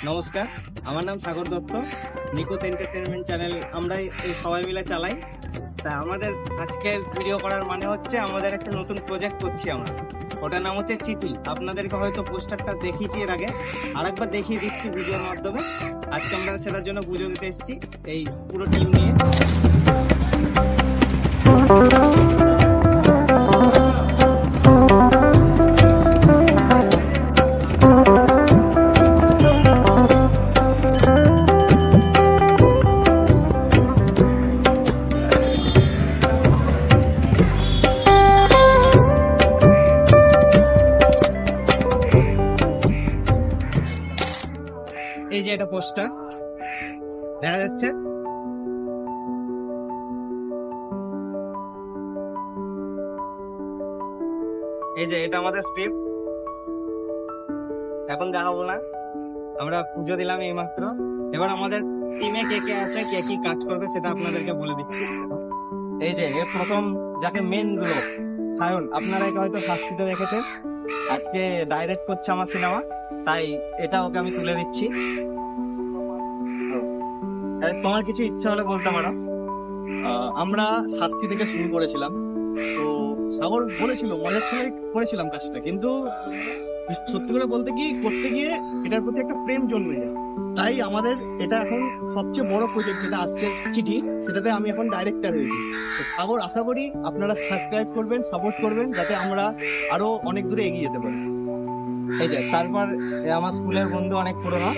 নমস্কার, আমার নাম সাগর দত্ত। নিকুত এন্টারটেনমেন্ট চ্যানেল আমরা এই সবাই মিলে চালাই। তা আমাদের আজকের ভিডিও করার মানে হচ্ছে আমাদের একটা নতুন প্রজেক্ট করছি আমরা। ওটার নাম হচ্ছে চিঠি। আপনাদেরকে হয়তো পোস্টারটা দেখিয়েছি এর আগে, আরেকবার দেখিয়ে দিচ্ছি ভিডিওর মাধ্যমে। আজকে আমরা সেটার জন্য পুজো দিতে এসেছি এই পুরো টিম নিয়ে। এই যে এটা পোস্টার দেখা যাচ্ছে, এই যে এটা আমাদের স্ক্রিপ্ট। এখন দেখাবো না, আমরা পুজো দিলাম এই মাত্র। এবার আমাদের টিমে কে কে আছে, কে কি কাজ করবে সেটা আপনাদেরকে বলে দিচ্ছি। এই যে প্রথম যাকে মেন লোক সায়ন, আপনারা একে হয়তো শাস্তিতে দেখেছেন, আজকে ডাইরেক্ট করছে আমার সিনেমা, তাই এটা ওকে আমি তুলে দিচ্ছি। তোমার কিছু ইচ্ছা হলে বলতে পারো। আমরা শাস্তি থেকে শুরু করেছিলাম, তো সাগর বলেছিল মজার ছলে করেছিলাম কাজটা, কিন্তু সত্যি করে বলতে কি করতে গিয়ে এটার প্রতি একটা প্রেম জন্মে যায়। তাই আমাদের এটা এখন সবচেয়ে বড় প্রজেক্ট যেটা আসছে চিঠি, সেটাতে আমি এখন ডাইরেক্টর হয়েছি। তো সাগর, আশা করি আপনারা সাবস্ক্রাইব করবেন, সাপোর্ট করবেন, যাতে আমরা আরো অনেক দূরে এগিয়ে যেতে পারি। এই যে তারপর আমার স্কুলের বন্ধু অনেক পুরোনো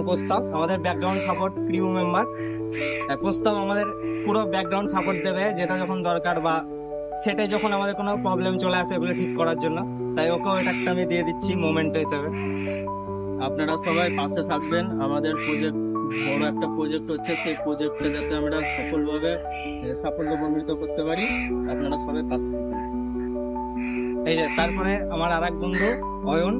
প্রস্তাব, আমাদের ব্যাকগ্রাউন্ড সাপোর্ট ক্রিউ মেম্বার। প্রস্তাব আমাদের পুরো ব্যাকগ্রাউন্ড সাপোর্ট দেবে, যেটা যখন দরকার বা সেটে যখন আমাদের কোনো প্রবলেম চলে আসে এগুলো ঠিক করার জন্য। তাই ওকেও এটা একটা আমি দিয়ে দিচ্ছি মোমেন্ট হিসেবে। আপনারা সবাই পাশে থাকবেন। আমাদের প্রজেক্ট বড় একটা প্রজেক্ট হচ্ছে, সেই প্রজেক্টে যাতে আমরা সফলভাবে সাফল্যমণ্ডিত করতে পারি, আপনারা সবাই পাশে থাকবেন। এই যে তারপরে আমার আর এক বন্ধু অয়ন,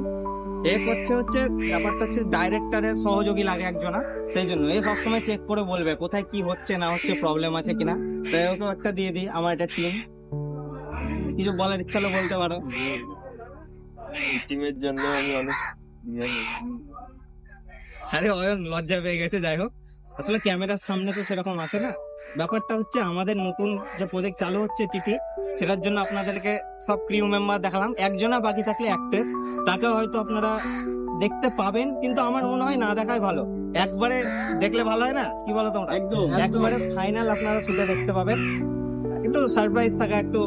এ হচ্ছে ব্যাপারটা হচ্ছে ডাইরেক্টরের সহযোগী লাগে একজনা, সেই জন্য এ সবসময় চেক করে বলবে কোথায় কি হচ্ছে না হচ্ছে, প্রবলেম আছে কিনা। তাই ওকে একটা দিয়ে দিই। আমার একটা টিম, কিছু বলার ইচ্ছা হলে বলতে পারো। টিমের জন্য আমি অনেক আরে অয়ন লজ্জা পেয়ে গেছে। যাই হোক, আসলে ক্যামেরার সামনে তো সেরকম আসে না। ব্যাপারটা হচ্ছে আমাদের নতুন যে প্রজেক্ট চালু হচ্ছে চিঠি, সেটার জন্য আপনাদেরকে সব ক্রিউ মেম্বার দেখালাম। একজনা বাকি থাকলে অ্যাক্ট্রেস, তাকে হয়তো আপনারা দেখতে পাবেন, কিন্তু আমার মনে হয় না দেখাই ভালো। একবারে দেখলে ভালো হয় না, কি বলো তোমরা? একদম একবারে ফাইনাল আপনারা শুটে দেখতে পাবেন। একটু সারপ্রাইজ থাকা, একটু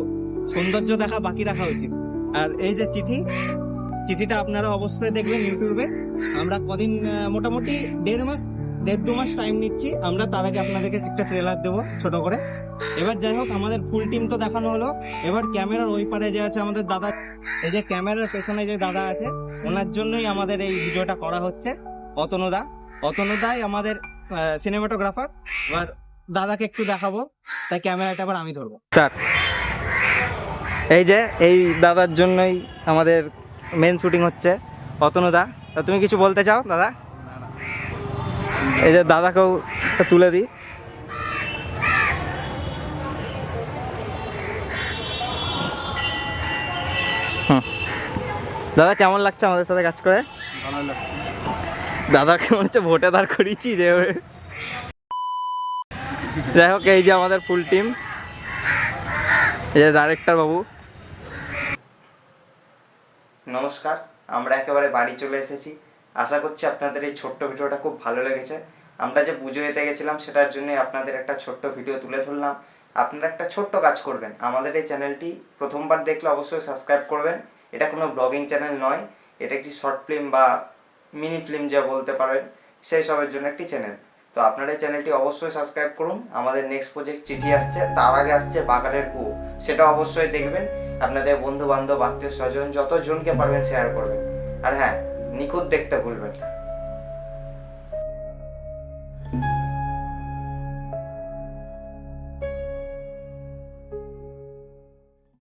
সৌন্দর্য দেখা বাকি রাখা উচিত। আর এই যে চিঠিটা আপনারা অবশ্যই দেখবেন ইউটিউবে। আমরা কদিন মোটামুটি 1.5 মাস টাইম নিচ্ছি আমরা, তার আগে আপনাদেরকে একটা ট্রেলার দেবো ছোট করে। এবার যাই হোক, আমাদের ফুল টিম তো দেখানো হলো। এবার ক্যামেরার ওই পারে যে আছে আমাদের দাদা, এই যে ক্যামেরার পেছনে যে দাদা আছে, ওনার জন্যই আমাদের এই ভিডিওটা করা হচ্ছে। অতনুদাই আমাদের সিনেমাটোগ্রাফার। এবার দাদাকে একটু দেখাবো, তাই ক্যামেরাটা আবার আমি ধরবো। এই যে এই দাদার জন্যই আমাদের মেন শুটিং হচ্ছে। অতনুদা, তা তুমি কিছু বলতে চাও দাদা? এই যে দাদাকেও তুলে দিই। দাদা কেমন লাগছে আমাদের সাথে কাজ করে? ভালো লাগছে। দাদাকে মনে হচ্ছে ভোটে দাঁড় করিয়েছি যে। যাই হোক, এই যে আমাদের ফুল টিম, এই যে ডাইরেক্টর বাবু। নমস্কার, আমরা একেবারে বাড়ি চলে এসেছি। আশা করছি আপনাদের এই ছোট্ট ভিডিওটা খুব ভালো লেগেছে। আমরা যে পুজো দিতে গেছিলাম সেটার জন্য আপনাদের একটা ছোট্ট ভিডিও তুলে ধরলাম। আপনারা একটা ছোট্ট কাজ করবেন, আমাদের এই চ্যানেলটি প্রথমবার দেখলে অবশ্যই সাবস্ক্রাইব করবেন। এটা কোনো ব্লগিং চ্যানেল নয়, এটা একটি শর্ট ফিল্ম বা মিনি ফিল্ম যা বলতে পারেন, সেই সবের জন্য একটি চ্যানেল। তো আপনারা এই চ্যানেলটি অবশ্যই সাবস্ক্রাইব করুন। আমাদের নেক্সট প্রজেক্ট চিঠি আসছে, তার আগে আসছে বাগানের কুয়ো, সেটা অবশ্যই দেখবেন। আপনাদের বন্ধু বান্ধব, আত্মীয় স্বজন, যতজনকে পারবেন শেয়ার করবেন। আর হ্যাঁ, নিখুঁত দেখতে ভুলবেন না।